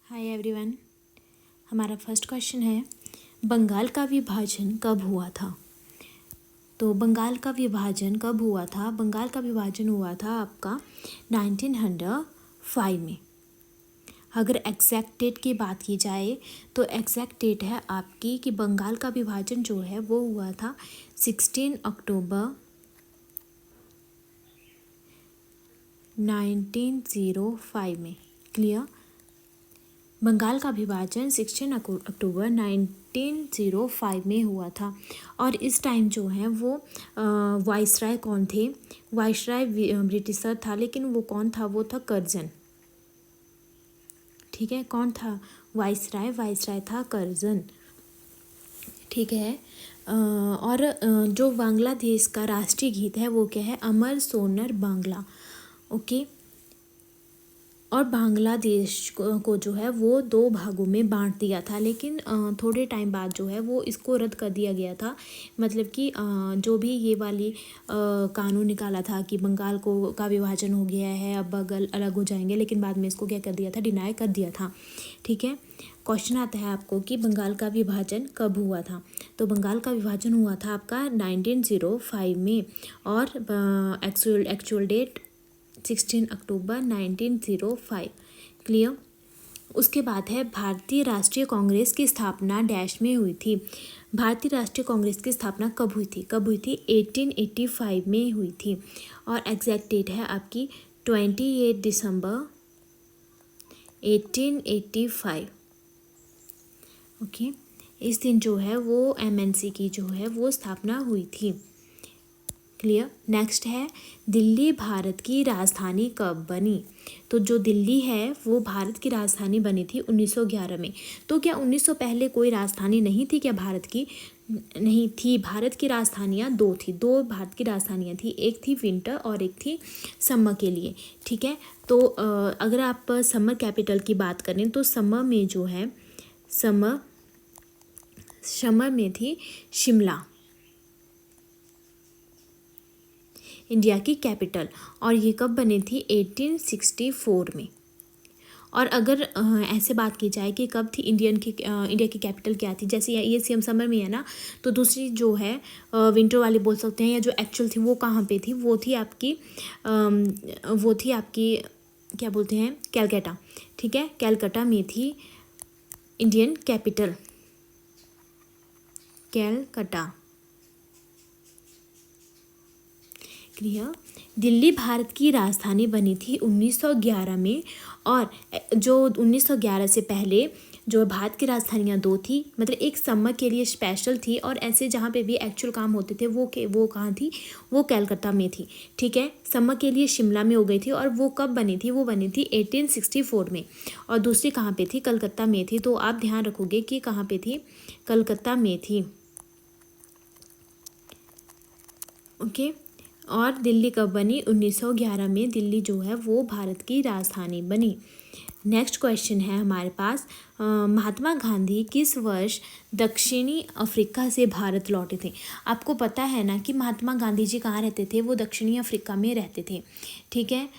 Hi everyone. हमारा first question है, बंगाल का विभाजन कब हुआ था? तो बंगाल का विभाजन कब हुआ था? बंगाल का विभाजन हुआ था आपका 1905 में। अगर एग्जैक्ट डेट की बात की जाए तो एग्जैक्ट डेट है आपकी कि बंगाल का विभाजन जो है वो हुआ था 16 अक्टूबर 1905 में। क्लियर? बंगाल का विभाजन 16 अक्टूबर 1905 में हुआ था। और इस टाइम जो है वो वाइसराय कौन थे? वाइसराय ब्रिटिशर था, लेकिन वो कौन था? वो था कर्जन। ठीक है, कौन था वाइसराय? वाइसराय था कर्जन। ठीक है। और जो बांग्लादेश का राष्ट्रीय गीत है वो क्या है? अमर सोनर बांग्ला। ओके। और बांग्लादेश को जो है वो 2 भागों में बांट दिया था, लेकिन थोड़े टाइम बाद जो है वो इसको रद्द कर दिया गया था। मतलब कि जो भी ये वाली कानून निकाला था कि बंगाल को का विभाजन हो गया है, अब बंगाल अलग हो जाएंगे, लेकिन बाद में इसको क्या कर दिया था? डिनाई कर दिया था। ठीक है। क्वेश्चन आता है आपको कि बंगाल का विभाजन कब हुआ था? तो बंगाल का विभाजन हुआ था आपका 1905 में, और एक्चुअल डेट 16 अक्टूबर 1905। क्लियर? उसके बाद है, भारतीय राष्ट्रीय कांग्रेस की स्थापना डैश में हुई थी। भारतीय राष्ट्रीय कांग्रेस की स्थापना कब हुई थी? कब हुई थी? 1885 में हुई थी। और एग्जैक्ट डेट है आपकी 28 दिसंबर 1885। ओके। इस दिन जो है वो एमएनसी की जो है वो स्थापना हुई थी। क्लियर? नेक्स्ट है, दिल्ली भारत की राजधानी कब बनी? तो जो दिल्ली है वो भारत की राजधानी बनी थी 1911 में। तो क्या 1900 पहले कोई राजधानी नहीं थी क्या भारत की? नहीं थी। भारत की राजधानियाँ 2 थी। 2 भारत की राजधानियाँ थी, एक थी विंटर और एक थी समर के लिए। ठीक है। तो अगर आप समर कैपिटल की बात करें तो समर में जो है समर में थी शिमला, इंडिया की कैपिटल। और ये कब बनी थी? 1864 में। और अगर ऐसे बात की जाए कि कब थी इंडिया की कैपिटल क्या थी, जैसे ये सेम समर में है ना, तो दूसरी जो है विंटर वाली बोल सकते हैं, या जो एक्चुअल थी वो कहाँ पे थी? वो थी आपकी क्या बोलते हैं, कैलकाटा। ठीक है, कैलकाटा में थी Indian capital, Calcutta. Clear? Delhi Bharat की राजधानी बनी थी 1911 में। और जो 1911 से पहले जो भारत की राजधानियाँ 2 थी, मतलब एक समर के लिए स्पेशल थी, और ऐसे जहाँ पे भी एक्चुअल काम होते थे वो कहाँ थी? वो कलकत्ता में थी। ठीक है। समर के लिए शिमला में हो गई थी, और वो कब बनी थी? वो बनी थी 1864 में। और दूसरी कहाँ पे थी? कलकत्ता में थी। तो आप ध्यान रखोगे कि कहाँ पे थी? कलकत्ता में थी। ओके। और दिल्ली कब बनी? 1911 में दिल्ली जो है वो भारत की राजधानी बनी। नेक्स्ट क्वेश्चन है हमारे पास, महात्मा गांधी किस वर्ष दक्षिणी अफ्रीका से भारत लौटे थे? आपको पता है ना कि महात्मा गांधी जी कहाँ रहते थे? वो दक्षिणी अफ्रीका में रहते थे। ठीक है।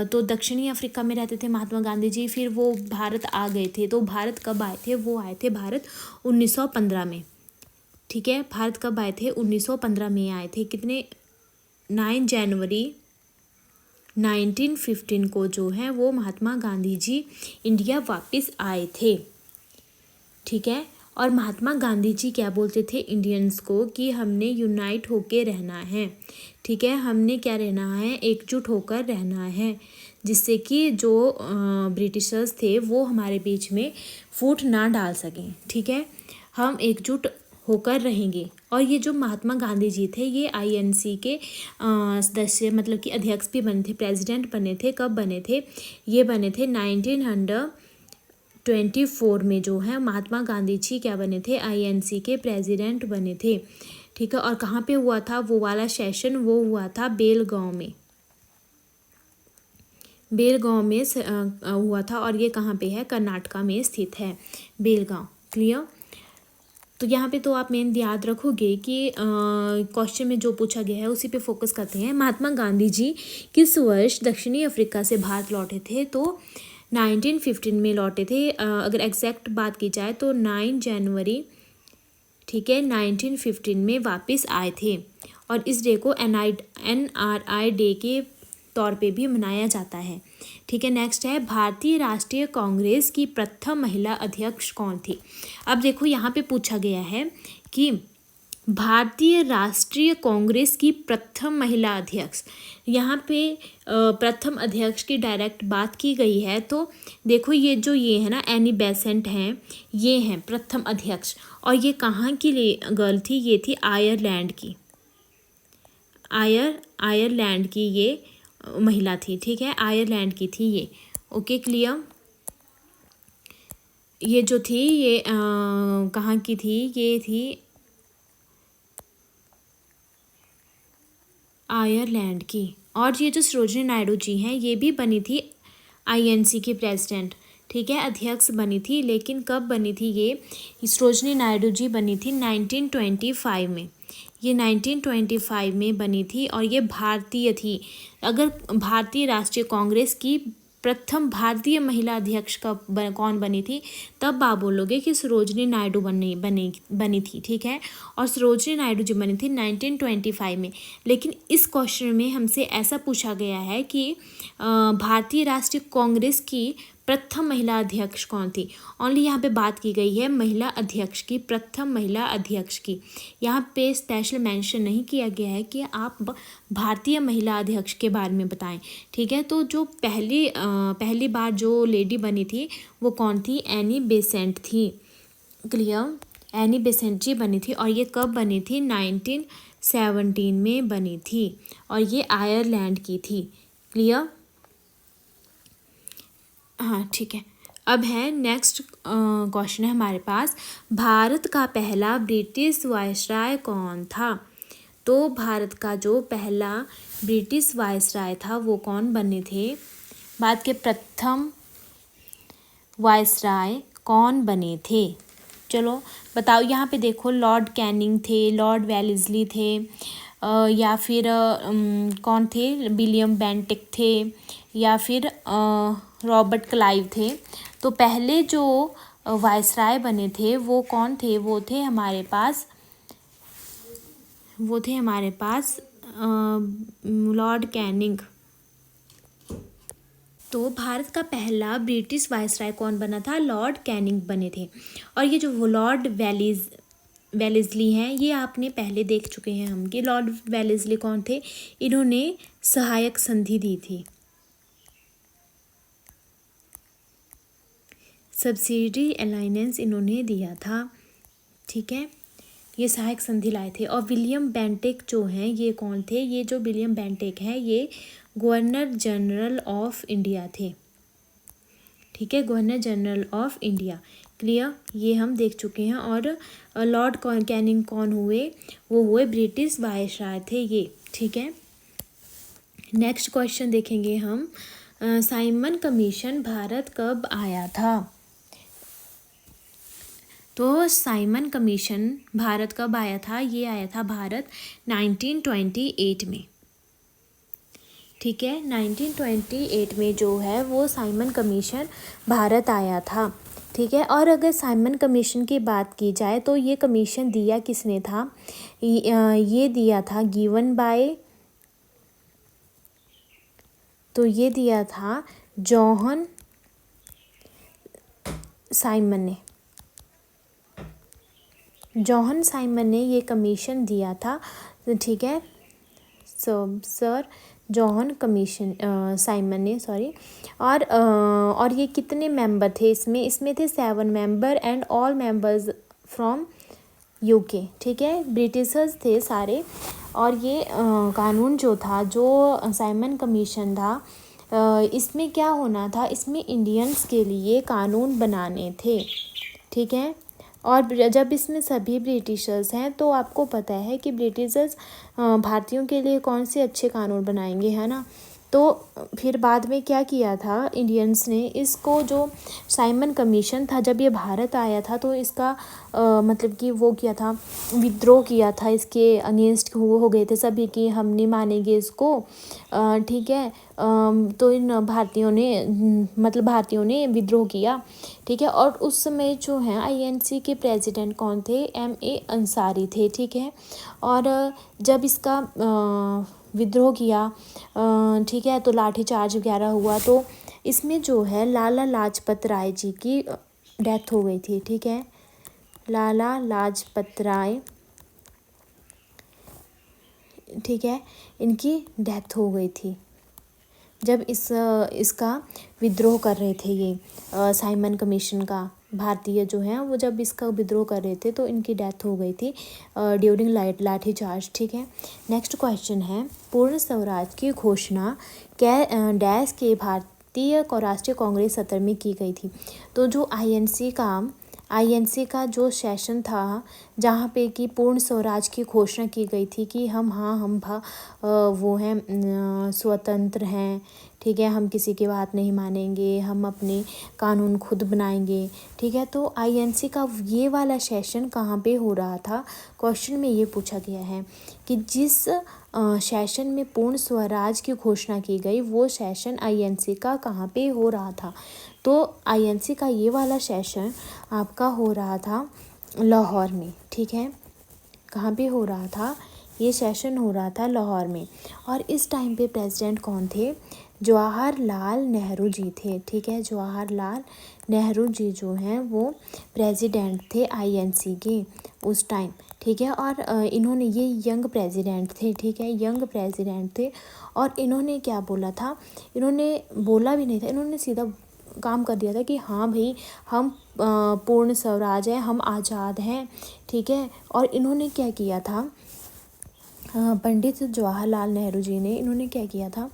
तो दक्षिणी अफ्रीका में रहते थे महात्मा गांधी जी, फिर वो भारत आ गए थे। तो भारत कब आए थे? वो आए थे भारत 1915 में। ठीक है। भारत कब आए थे? 1915 में आए थे। कितने? 9 जनवरी 1915 को जो है वो महात्मा गांधी जी इंडिया वापस आए थे। ठीक है। और महात्मा गांधी जी क्या बोलते थे इंडियंस को? कि हमने यूनाइट होके रहना है। ठीक है, हमने क्या रहना है? एकजुट होकर रहना है, जिससे कि जो ब्रिटिशर्स थे वो हमारे बीच में फूट ना डाल सकें। ठीक है, हम एकजुट होकर रहेंगे। और ये जो महात्मा गांधी जी थे ये आईएनसी के सदस्य, मतलब कि अध्यक्ष भी बने थे, प्रेसिडेंट बने थे। कब बने थे? ये बने थे 1924 में। जो है महात्मा गांधी जी क्या बने थे? आईएनसी के प्रेसिडेंट बने थे। ठीक है। और कहाँ पे हुआ था वो वाला सेशन? वो हुआ था बेलगांव में। बेलगांव में हुआ था, और ये कहाँ पे है? कर्नाटका में स्थित है बेलगांव। क्लियर? तो यहाँ पे तो आप मेन याद रखोगे कि क्वेश्चन में जो पूछा गया है उसी पे फोकस करते हैं। महात्मा गांधी जी किस वर्ष दक्षिणी अफ्रीका से भारत लौटे थे? तो 1915 में लौटे थे। अगर एग्जैक्ट बात की जाए तो 9 जनवरी, ठीक है, 1915 में वापस आए थे। और इस डे को NRI डे के तौर पे भी मनाया जाता है। ठीक है, नेक्स्ट है भारतीय राष्ट्रीय कांग्रेस की प्रथम महिला अध्यक्ष कौन थी। अब देखो यहाँ पे पूछा गया है कि भारतीय राष्ट्रीय कांग्रेस की प्रथम महिला अध्यक्ष, यहाँ पे प्रथम अध्यक्ष की डायरेक्ट बात की गई है। तो देखो ये है ना, एनी बेसेंट हैं, ये हैं प्रथम अध्यक्ष। और ये कहाँ की गर्ल थी, ये थी आयरलैंड की, आयरलैंड की ये महिला थी। ठीक है, आयरलैंड की थी ये। Okay, clear. ये जो थी ये कहाँ की थी, ये थी आयरलैंड की। और ये जो सरोजिनी नायडू जी हैं, ये भी बनी थी INC की प्रेसिडेंट। ठीक है, अध्यक्ष बनी थी। लेकिन कब बनी थी ये सरोजिनी नायडू जी बनी थी 1925 में। ये 1925 में बनी थी और ये भारतीय थी। अगर भारतीय राष्ट्रीय कांग्रेस की प्रथम भारतीय महिला अध्यक्ष कौन बनी थी, तब आप बोलोगे कि सरोजिनी नायडू बनी थी। ठीक है, और सरोजिनी नायडू जी बनी थी 1925 में। लेकिन इस क्वेश्चन में हमसे ऐसा पूछा गया है कि भारतीय राष्ट्रीय कांग्रेस की प्रथम महिला अध्यक्ष कौन थी। ओनली यहाँ पे बात की गई है महिला अध्यक्ष की, प्रथम महिला अध्यक्ष की। यहाँ पे स्पेशल मेंशन नहीं किया गया है कि आप भारतीय महिला अध्यक्ष के बारे में बताएं। ठीक है, तो जो पहली बार जो लेडी बनी थी वो कौन थी, एनी बेसेंट थी। क्लियर, एनी बेसेंट जी बनी थी। और ये कब बनी थी, 1917 में बनी थी और ये आयरलैंड की थी। क्लियर, हाँ ठीक है। अब है नेक्स्ट क्वेश्चन है हमारे पास, भारत का पहला ब्रिटिश वायसराय कौन था। तो भारत का जो पहला ब्रिटिश वायसराय था वो कौन बने थे, भारत के प्रथम वायसराय कौन बने थे। चलो बताओ, यहाँ पे देखो लॉर्ड कैनिंग थे, लॉर्ड वेलेस्ली थे, या फिर कौन थे, विलियम बेंटिक थे, या फिर रॉबर्ट क्लाइव थे। तो पहले जो वायसराय बने थे वो कौन थे, वो थे हमारे पास लॉर्ड कैनिंग। तो भारत का पहला ब्रिटिश वायसराय कौन बना था, लॉर्ड कैनिंग बने थे। और ये जो लॉर्ड वेलेस्ली हैं, ये आपने पहले देख चुके हैं हम कि लॉर्ड वेलेस्ली कौन थे, इन्होंने सहायक संधि दी थी, सब्सिडी अलाइनेंस इन्होंने दिया था। ठीक है, ये सहायक संधि लाए थे। और विलियम बेंटिक जो हैं, ये कौन थे, ये जो विलियम बेंटिक हैं ये गवर्नर जनरल ऑफ इंडिया थे। ठीक है, governor general of India. Clear, ये हम देख चुके हैं। और लॉर्ड कैनिंग कौन हुए, वो हुए ब्रिटिश वायसराय थे ये। ठीक है, नेक्स्ट क्वेश्चन देखेंगे हम, साइमन कमीशन भारत कब आया था। तो साइमन कमीशन भारत कब आया था, ये आया था भारत 1928 में। ठीक है, 1928 में जो है वो साइमन कमीशन भारत आया था। ठीक है, और अगर साइमन कमीशन की बात की जाए तो ये कमीशन दिया किसने था, ये दिया था गिवन बाय, तो ये दिया था जॉन साइमन ने। जॉन साइमन ने ये कमीशन दिया था। ठीक है, सर जॉन कमीशन साइमन ने, सॉरी। और ये कितने मेंबर थे इसमें थे 7 member and all members from UK। ठीक है, ब्रिटिशर्स थे सारे। और ये कानून जो था, जो साइमन कमीशन था, इसमें क्या होना था, इसमें इंडियंस के लिए कानून बनाने थे। ठीक है, और जब इसमें सभी ब्रिटिशर्स हैं तो आपको पता है कि ब्रिटिशर्स भारतीयों के लिए कौन से अच्छे कानून बनाएंगे, है ना। तो फिर बाद में क्या किया था इंडियंस ने, इसको जो साइमन कमीशन था जब ये भारत आया था तो इसका मतलब कि वो किया था, विद्रोह किया था, इसके अगेंस्ट हो गए थे सभी कि हम नहीं मानेंगे इसको। ठीक है। तो इन भारतीयों ने मतलब भारतीयों ने विद्रोह किया। ठीक है। और उस समय जो है आईएनसी के प्रेसिडेंट कौन थे, एम.ए. अंसारी थे। ठीक है। और जब इसका विद्रोह किया, ठीक है, तो लाठीचार्ज वगैरह हुआ, तो इसमें जो है लाला लाजपत राय जी की डेथ हो गई थी। ठीक है। लाला लाजपत राय, ठीक है, इनकी डेथ हो गई थी जब इसका विद्रोह कर रहे थे ये साइमन कमीशन का भारतीय जो हैं वो जब इसका विद्रोह कर रहे थे तो इनकी डेथ हो गई थी ड्यूरिंग लाठीचार्ज। ठीक है। नेक्स्ट क्वेश्चन है, पूर्ण स्वराज की घोषणा डैश के भारतीय राष्ट्रीय कांग्रेस सत्र में की गई थी। तो जो आईएनसी का जो सेशन था जहाँ पे कि पूर्ण स्वराज की घोषणा की गई थी कि हम वो हैं स्वतंत्र हैं। ठीक है। हम किसी की बात नहीं मानेंगे, हम अपने कानून खुद बनाएंगे। ठीक है। तो आईएनसी का ये वाला सेशन कहाँ पे हो रहा था, क्वेश्चन में ये पूछा गया है कि जिस सेशन में पूर्ण स्वराज की घोषणा की गई वो सेशन आईएनसी का कहाँ पे हो रहा था। तो आईएनसी का ये वाला सेशन आपका हो रहा था लाहौर में। ठीक है। कहाँ पे हो रहा था, ये सेशन हो रहा था लाहौर में। और इस टाइम पे प्रेसिडेंट कौन थे, जवाहरलाल नेहरू जी थे। ठीक है। जवाहरलाल नेहरू जी जो हैं वो प्रेसिडेंट थे आईएनसी के उस टाइम। ठीक है। और इन्होंने ये यंग प्रेसिडेंट थे। ठीक है। यंग प्रेसिडेंट थे और इन्होंने क्या बोला था, इन्होंने बोला भी नहीं था, इन्होंने सीधा काम कर दिया था कि हाँ भाई हम पूर्ण स्वराज हैं, हम आज़ाद हैं। ठीक है। और इन्होंने क्या किया था, पंडित जवाहरलाल नेहरू जी ने इन्होंने क्या किया था,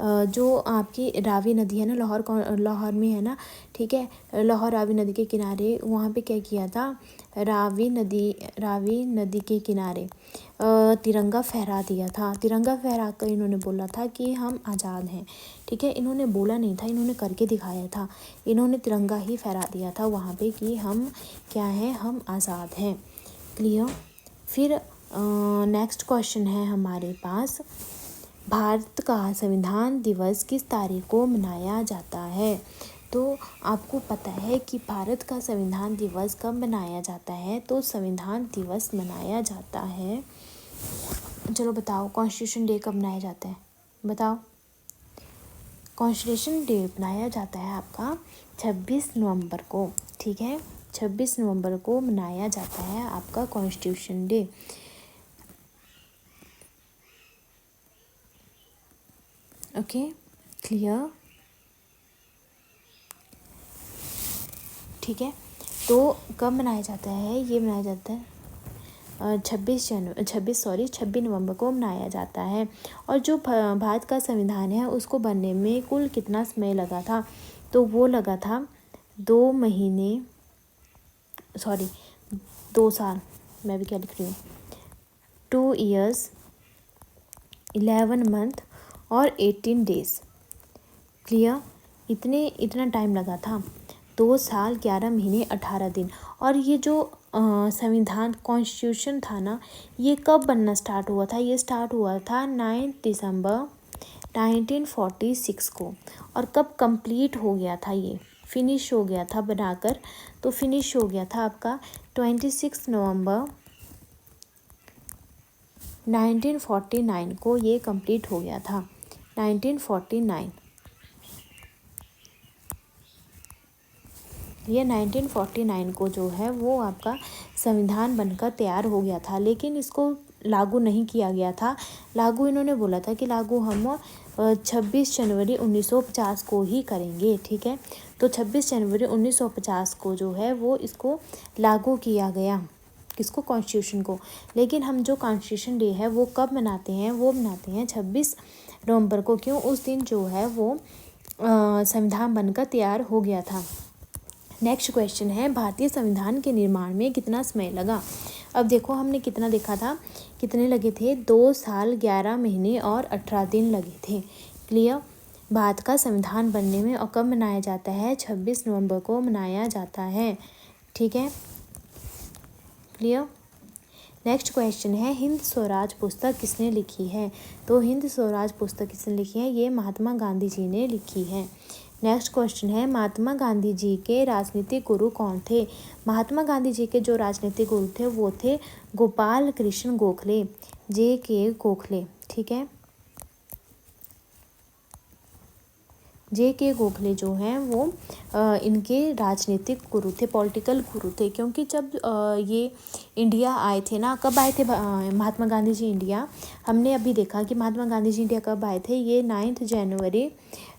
जो आपकी रावी नदी है ना, लाहौर में है ना। ठीक है। लाहौर रावी नदी के किनारे वहाँ पे क्या किया था, रावी नदी के किनारे तिरंगा फहरा दिया था। तिरंगा फहरा कर इन्होंने बोला था कि हम आज़ाद हैं। ठीक है। इन्होंने बोला नहीं था, इन्होंने करके दिखाया था। इन्होंने तिरंगा ही फहरा दिया था वहाँ पे कि हम क्या हैं, हम आज़ाद हैं। क्लियर। फिर नेक्स्ट क्वेश्चन है हमारे पास, भारत का संविधान दिवस किस तारीख को मनाया जाता है। तो आपको पता है कि भारत का संविधान दिवस कब मनाया जाता है, तो संविधान दिवस मनाया जाता है, चलो बताओ, कॉन्स्टिट्यूशन डे कब मनाया जाता है, बताओ। कॉन्स्टिट्यूशन डे मनाया जाता है आपका 26 नवंबर को। ठीक है। 26 नवंबर को मनाया जाता है आपका कॉन्स्टिट्यूशन डे। ओके। क्लियर। ठीक है। तो कब मनाया जाता है, ये मनाया जाता है 26 नवंबर को मनाया जाता है। और जो भारत का संविधान है उसको बनने में कुल कितना समय लगा था, तो वो लगा था 2 साल, मैं भी क्या लिख रही हूँ, 2 years 11 month और 18 days। क्लियर। इतना टाइम लगा था, 2 साल 11 महीने 18 दिन। और ये जो संविधान कॉन्स्टिट्यूशन था ना, ये कब बनना स्टार्ट हुआ था, ये स्टार्ट हुआ था 9 दिसंबर 1946 को। और कब कंप्लीट हो गया था, ये फिनिश हो गया था बनाकर, तो फिनिश हो गया था आपका 26 नवंबर 1949 को ये कंप्लीट हो गया था, 1949। ये 1949 को जो है वो आपका संविधान बनकर तैयार हो गया था, लेकिन इसको लागू नहीं किया गया था। लागू इन्होंने बोला था कि लागू हम 26 जनवरी 1950 को ही करेंगे। ठीक है। तो 26 जनवरी 1950 को जो है वो इसको लागू किया गया, किसको, कॉन्स्टिट्यूशन को। लेकिन हम जो कॉन्स्टिट्यूशन डे है वो कब मनाते हैं, वो मनाते हैं 26 नवंबर को। क्यों, उस दिन जो है वो संविधान बनकर तैयार हो गया था। नेक्स्ट क्वेश्चन है, भारतीय संविधान के निर्माण में कितना समय लगा। अब देखो हमने कितना देखा था, कितने लगे थे, 2 साल 11 महीने और 18 दिन लगे थे। क्लियर। भारत का संविधान बनने में और कब मनाया जाता है? 26 नवंबर को मनाया जाता है, ठीक है, क्लियर। नेक्स्ट क्वेश्चन है, हिंद स्वराज पुस्तक किसने लिखी है? तो हिंद स्वराज पुस्तक किसने लिखी है? ये महात्मा गांधी जी ने लिखी है। नेक्स्ट क्वेश्चन है, महात्मा गांधी जी के राजनीतिक गुरु कौन थे? महात्मा गांधी जी के जो राजनीतिक गुरु थे वो थे गोपाल कृष्ण गोखले, J.K. गोखले, ठीक है। J.K. गोखले जो हैं वो इनके राजनीतिक गुरु थे, पॉलिटिकल गुरु थे, क्योंकि जब ये इंडिया आए थे ना, कब आए थे महात्मा गांधी जी इंडिया? हमने अभी देखा कि महात्मा गांधी जी इंडिया कब आए थे। ये 9 जनवरी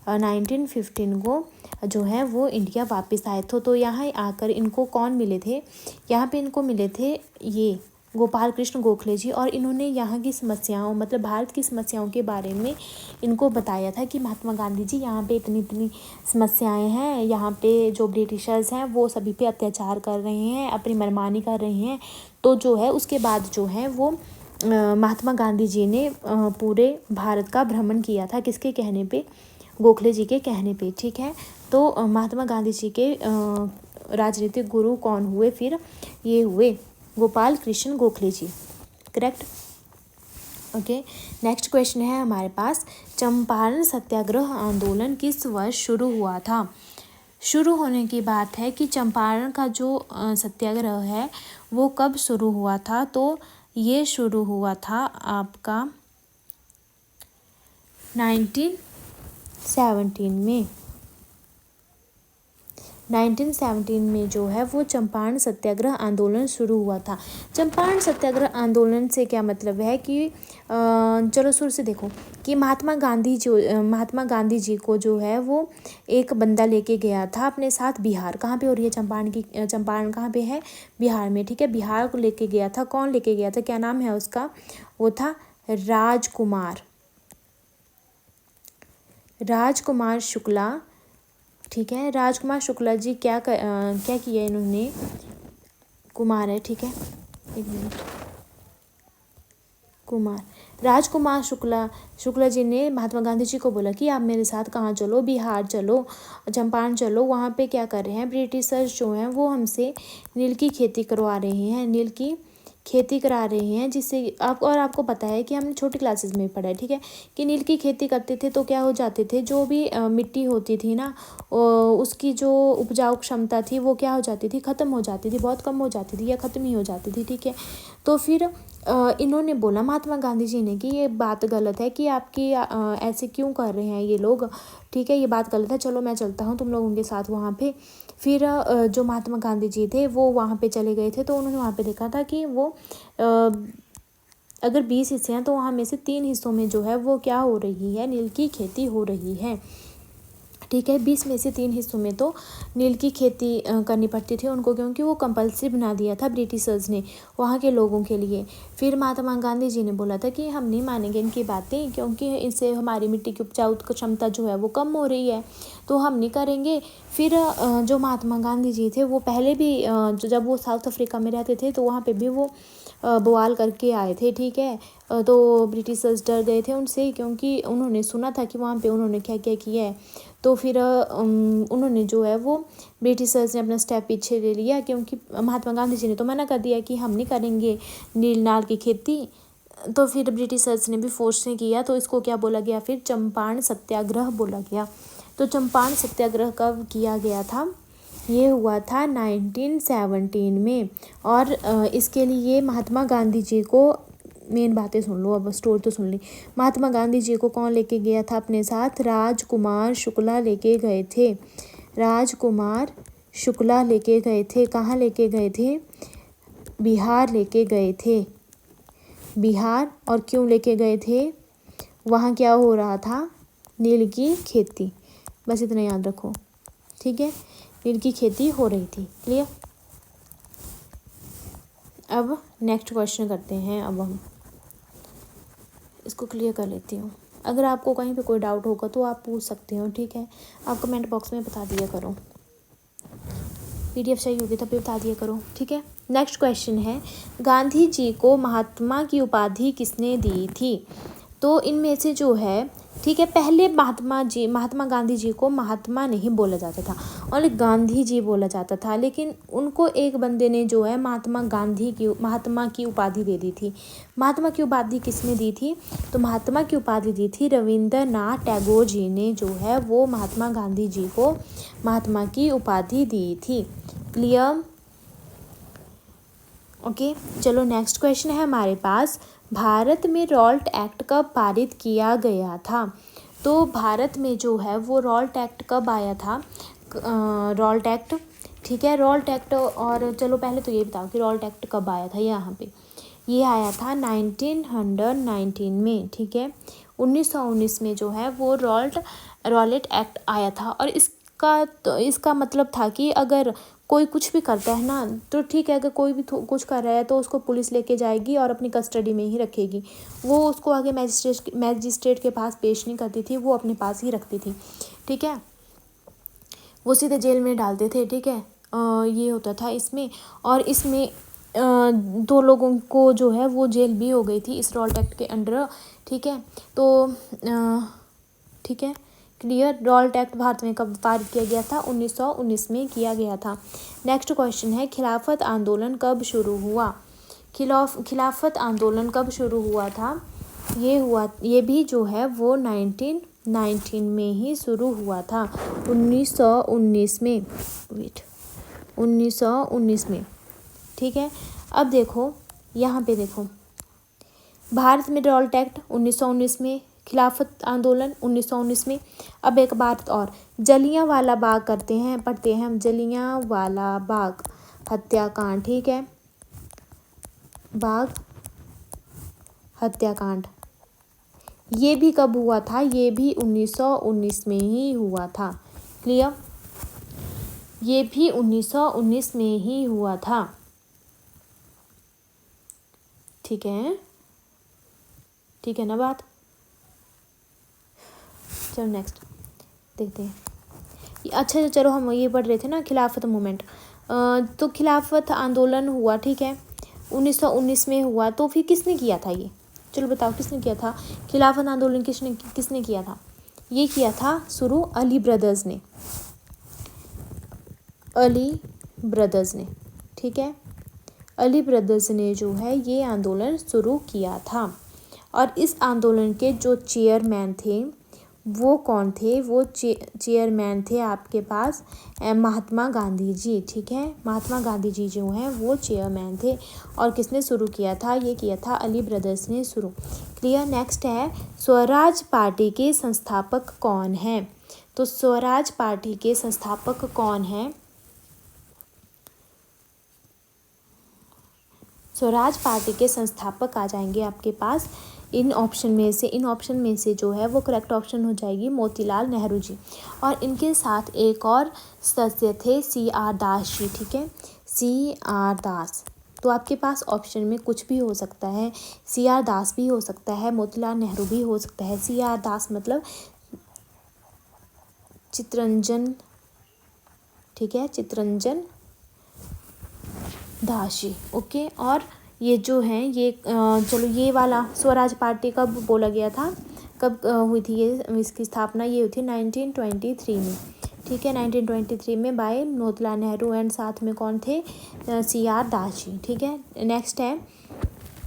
1915 को जो है वो इंडिया वापस आए थे। तो यहाँ आकर इनको कौन मिले थे? यहाँ पे इनको मिले थे ये गोपाल कृष्ण गोखले जी, और इन्होंने यहाँ की समस्याओं, मतलब भारत की समस्याओं के बारे में इनको बताया था कि महात्मा गांधी जी यहाँ पे इतनी इतनी समस्याएं हैं, यहाँ पे जो ब्रिटिशर्स हैं वो सभी पे अत्याचार कर रहे हैं, अपनी मनमानी कर रहे हैं। तो जो है उसके बाद जो है वो महात्मा गांधी जी ने पूरे भारत का भ्रमण किया था, किसके कहने पे? गोखले जी के कहने पे, ठीक है। तो महात्मा गांधी जी के राजनीतिक गुरु कौन हुए फिर? ये हुए गोपाल कृष्ण गोखले जी, करेक्ट, ओके। नेक्स्ट क्वेश्चन है हमारे पास, चंपारण सत्याग्रह आंदोलन किस वर्ष शुरू हुआ था? शुरू होने की बात है कि चंपारण का जो सत्याग्रह है वो कब शुरू हुआ था? तो ये शुरू हुआ था आपका 1917 में। 1917 में जो है वो चंपारण सत्याग्रह आंदोलन शुरू हुआ था। चंपारण सत्याग्रह आंदोलन से क्या मतलब है कि चलो शुरू से देखो कि महात्मा गांधी जी को जो है वो एक बंदा लेके गया था अपने साथ बिहार। कहाँ पे हो रही है चंपारण कहाँ पे है? बिहार में, ठीक है। बिहार को लेके गया था। कौन लेके गया था? क्या नाम है उसका? वो था राजकुमार शुक्ला, ठीक है। राजकुमार शुक्ला जी क्या किया इन्होंने? कुमार है, ठीक है, एक मिनट, राजकुमार शुक्ला जी ने महात्मा गांधी जी को बोला कि आप मेरे साथ कहाँ चलो? बिहार चलो, चंपारण चलो। वहाँ पे क्या कर रहे हैं ब्रिटिशर्स जो हैं वो हमसे नील की खेती करवा रहे हैं, नील की खेती करा रहे हैं, जिससे आपको पता है कि हमने छोटी क्लासेस में पढ़ा है, ठीक है, कि नील की खेती करते थे तो क्या हो जाते थे, जो भी मिट्टी होती थी ना उसकी जो उपजाऊ क्षमता थी वो क्या हो जाती थी? ख़त्म हो जाती थी, बहुत कम हो जाती थी या ख़त्म ही हो जाती थी, ठीक है। तो फिर इन्होंने बोला महात्मा गांधी जी ने कि ये बात गलत है कि आपकी ऐसे क्यों कर रहे हैं ये लोग, ठीक है, ये बात गलत है, चलो मैं चलता हूँ तुम लोगों के साथ वहाँ पे। फिर जो महात्मा गांधी जी थे वो वहाँ पे चले गए थे। तो उन्होंने वहाँ पे देखा था कि वो अगर 20 हिस्से हैं तो वहाँ में से 3 हिस्सों में जो है वो क्या हो रही है? नील की खेती हो रही है, ठीक है। 20 में से 3 हिस्सों में तो नील की खेती करनी पड़ती थी उनको, क्योंकि वो कंपल्सरी बना दिया था ब्रिटिशर्स ने वहाँ के लोगों के लिए। फिर महात्मा गांधी जी ने बोला था कि हम नहीं मानेंगे इनकी बातें, क्योंकि इससे हमारी मिट्टी की उपजाऊ क्षमता जो है वो कम हो रही है, तो हम नहीं करेंगे। फिर जो महात्मा गांधी जी थे वो पहले भी जब वो साउथ अफ्रीका में रहते थे तो वहाँ पर भी वो बवाल करके आए थे, ठीक है। तो ब्रिटिशर्स डर गए थे उनसे, क्योंकि उन्होंने सुना था कि वहाँ पे उन्होंने क्या क्या किया है। तो फिर उन्होंने जो है वो ब्रिटिशर्स ने अपना स्टेप पीछे ले लिया, क्योंकि महात्मा गांधी जी ने तो मना कर दिया कि हम नहीं करेंगे नील नाल की खेती। तो फिर ब्रिटिशर्स ने भी फोर्स ने किया, तो इसको क्या बोला गया? फिर चंपारण सत्याग्रह बोला गया। तो चंपारण सत्याग्रह कब किया गया था? ये हुआ था 1917 में। और इसके लिए महात्मा गांधी जी को, मेन बातें सुन लो, अब स्टोरी तो सुन ली। महात्मा गांधी जी को कौन लेके गया था अपने साथ? राजकुमार शुक्ला लेके गए थे। राजकुमार शुक्ला लेके गए थे। कहाँ लेके गए थे? बिहार लेके गए थे। बिहार। और क्यों लेके गए थे? वहाँ क्या हो रहा था? नील की खेती, बस इतना याद रखो, ठीक है। नील की खेती हो रही थी, क्लियर। अब नेक्स्ट क्वेश्चन करते हैं। अब हम इसको क्लियर कर लेती हूँ। अगर आपको कहीं पे कोई डाउट होगा तो आप पूछ सकते हो, ठीक है। आप कमेंट बॉक्स में बता दिया करो, PDF चाहिए होगी तभी बता दिया करो, ठीक है। नेक्स्ट क्वेश्चन है, गांधी जी को महात्मा की उपाधि किसने दी थी? तो इनमें से जो है ठीक है। पहले महात्मा गांधी जी को महात्मा नहीं बोला जाता था, और गांधी जी बोला जाता था, लेकिन उनको एक बंदे ने जो है महात्मा की उपाधि दे दी थी। महात्मा की उपाधि किसने दी थी? तो महात्मा की उपाधि दी थी रविंद्रनाथ टैगोर जी ने, जो है वो महात्मा गांधी जी को महात्मा की उपाधि दी थी। क्लियर? ओके, चलो नेक्स्ट क्वेश्चन है हमारे पास, भारत में रॉल्ट एक्ट कब पारित किया गया था? तो भारत में जो है वो रॉल्ट एक्ट कब आया था? रॉल्ट एक्ट, ठीक है, रॉल्ट एक्ट। और चलो पहले तो ये बताओ कि रॉल्ट एक्ट कब आया था। यहाँ पे ये आया था 1919 में, ठीक है। 1919 में जो है वो रॉलेट एक्ट आया था, और इसका मतलब था कि अगर कोई कुछ भी करता है ना, तो ठीक है, अगर कोई भी कुछ कर रहा है तो उसको पुलिस लेके जाएगी और अपनी कस्टडी में ही रखेगी। वो उसको आगे मैजिस्ट्रेट के पास पेश नहीं करती थी, वो अपने पास ही रखती थी, ठीक है। वो सीधे जेल में डालते थे, ठीक है। ये होता था इसमें, और इसमें 2 लोगों को जो है वो जेल भी हो गई थी इस रॉल्ट एक्ट के अंडर, ठीक है। तो ठीक है, क्लियर। रॉल्ट एक्ट भारत में कब पारित किया गया था? 1919 में किया गया था। नेक्स्ट क्वेश्चन है, खिलाफत आंदोलन कब शुरू हुआ? खिलाफत आंदोलन कब शुरू हुआ था? ये भी जो है वो 1919 में ही शुरू हुआ था, 1919 में, 1919 में, ठीक है। अब देखो, यहाँ पे देखो, भारत में रॉल्ट एक्ट 1919 में, खिलाफत आंदोलन 1919 में। अब एक बात और, जलियांवाला बाग पढ़ते हैं हम, जलियांवाला बाग हत्याकांड, ठीक है, बाग हत्याकांड, ये भी कब हुआ था? ये भी 1919 में ही हुआ था। क्लियर? ये भी 1919 में ही हुआ था, ठीक है, ठीक है ना बात। चलो नेक्स्ट देखते हैं। अच्छा चलो, हम ये पढ़ रहे थे ना खिलाफत मूवमेंट, तो खिलाफत आंदोलन हुआ, ठीक है, 1919 में हुआ। तो फिर किसने किया था ये? चलो बताओ किसने किया था खिलाफत आंदोलन? किसने किया था? ये किया था शुरू अली ब्रदर्स ने, अली ब्रदर्स ने, ठीक है। अली ब्रदर्स ने जो है ये आंदोलन शुरू किया था, और इस आंदोलन के जो चेयरमैन थे वो कौन थे? वो चेयरमैन थे आपके पास महात्मा गांधी जी, ठीक है। महात्मा गांधी जी जो हैं वो चेयरमैन थे, और किसने शुरू किया था? ये किया था अली ब्रदर्स ने शुरू। क्लियर? नेक्स्ट है, स्वराज पार्टी के संस्थापक कौन हैं? तो स्वराज पार्टी के संस्थापक कौन हैं? स्वराज पार्टी के संस्थापक आ जाएंगे आपके पास इन ऑप्शन में से जो है वो करेक्ट ऑप्शन हो जाएगी मोतीलाल नेहरू जी, और इनके साथ एक और सदस्य थे CR दास जी, ठीक है, CR दास। तो आपके पास ऑप्शन में कुछ भी हो सकता है, CR दास भी हो सकता है, मोतीलाल नेहरू भी हो सकता है। CR दास मतलब चित्तरंजन, ठीक है, चित्तरंजन दास जी, ओके। और ये जो हैं ये चलो, ये वाला स्वराज पार्टी कब बोला गया था, कब हुई थी ये, इसकी स्थापना ये हुई थी 1923 में, ठीक है, 1923 में बाय मोतीलाल नेहरू, एंड साथ में कौन थे? CR दास जी, ठीक है। नेक्स्ट है,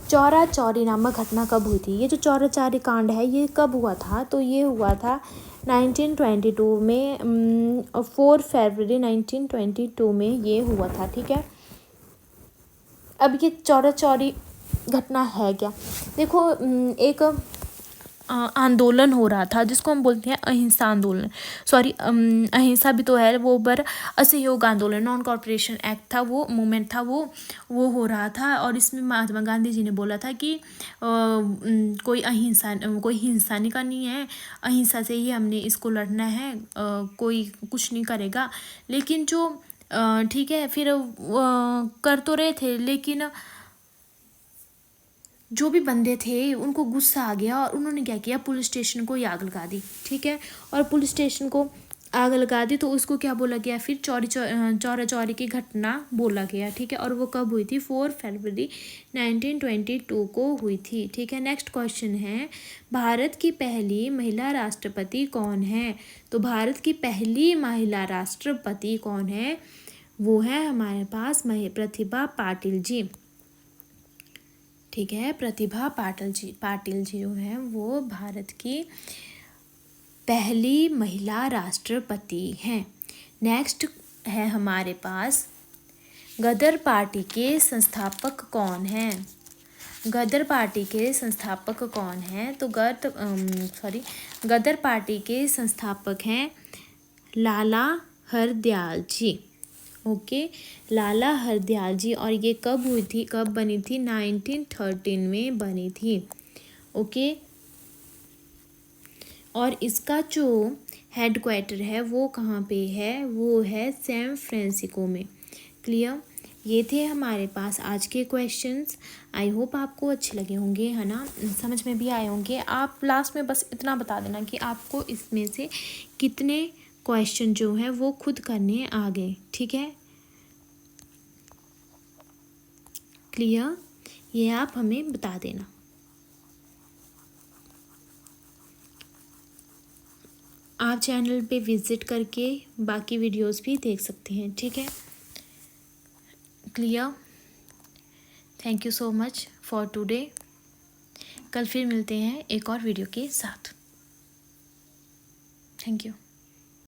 चौरा चौरी नामक घटना कब हुई थी? ये जो चौरा चौरी कांड है ये कब हुआ था? तो ये हुआ था 1922 में, 4 फरवरी 1922 में ये हुआ था, ठीक है। अब ये चौरा चौरी घटना है क्या? देखो, एक आंदोलन हो रहा था जिसको हम बोलते हैं अहिंसा आंदोलन, सॉरी अहिंसा भी तो है वो, पर असहयोग आंदोलन, नॉन कॉर्पोरेशन एक्ट था, वो मूवमेंट था, वो हो रहा था। और इसमें महात्मा गांधी जी ने बोला था कि कोई हिंसा नहीं करनी है, अहिंसा से ही हमने इसको लड़ना है, कोई कुछ नहीं करेगा। लेकिन जो ठीक है, फिर कर तो रहे थे, लेकिन जो भी बंदे थे उनको गुस्सा आ गया, और उन्होंने क्या किया, पुलिस स्टेशन को आग लगा दी, ठीक है। और पुलिस स्टेशन को आग लगा दी तो उसको क्या बोला गया, फिर चौरा चौरी की घटना बोला गया। ठीक है, और वो कब हुई थी, 4 फरवरी 1922 को हुई थी। ठीक है, नेक्स्ट क्वेश्चन है, भारत की पहली महिला राष्ट्रपति कौन है। तो भारत की पहली महिला राष्ट्रपति कौन है, वो है हमारे पास प्रतिभा पाटिल जी। ठीक है, प्रतिभा पाटिल जी जो है वो भारत की पहली महिला राष्ट्रपति हैं। नेक्स्ट है हमारे पास, गदर पार्टी के संस्थापक कौन हैं। गदर पार्टी के संस्थापक कौन हैं, तो गदर पार्टी के संस्थापक हैं लाला हरदयाल जी। ओके, लाला हरदयाल जी। और ये कब हुई थी, कब बनी थी, 1913 में बनी थी। ओके, और इसका जो हेड क्वार्टर है वो कहाँ पे है, वो है सैन फ्रांसिस्को में। क्लियर, ये थे हमारे पास आज के क्वेश्चंस। आई होप आपको अच्छे लगे होंगे, है ना, समझ में भी आए होंगे। आप लास्ट में बस इतना बता देना कि आपको इसमें से कितने क्वेश्चन जो है वो खुद करने आ गए। ठीक है, क्लियर, ये आप हमें बता देना। आप चैनल पे विज़िट करके बाकी वीडियोस भी देख सकते हैं। ठीक है, clear, thank you so much for today. कल फिर मिलते हैं एक और वीडियो के साथ। Thank you.